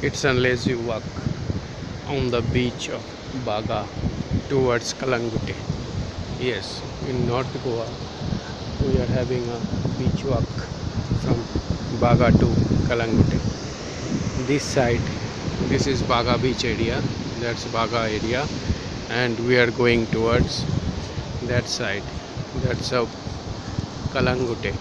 It's a lazy walk on the beach of Baga towards Kalangute. Yes, in North Goa, we are having a beach walk from Baga to Kalangute. This side, this is Baga beach area, that's Baga area, and we are going towards that side, that's a Kalangute.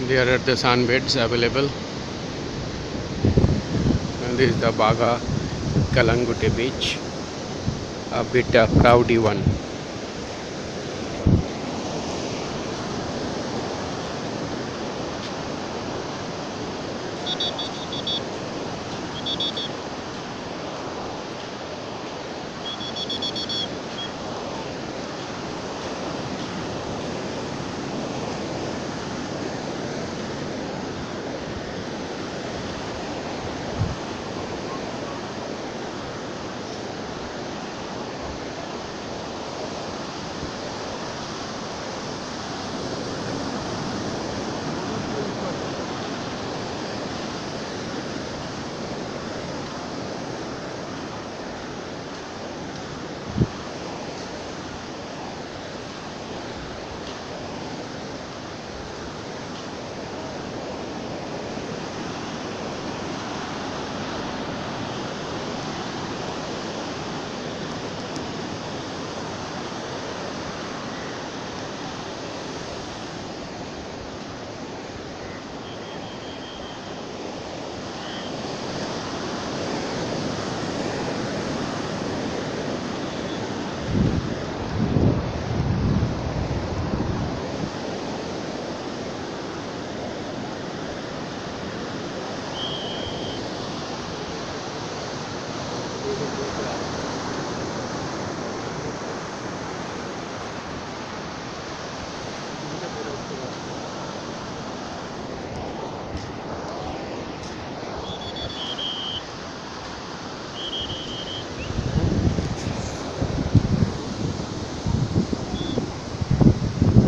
There are the sunbeds available, and this is the Baga Kalangute beach, a bit crowdy one.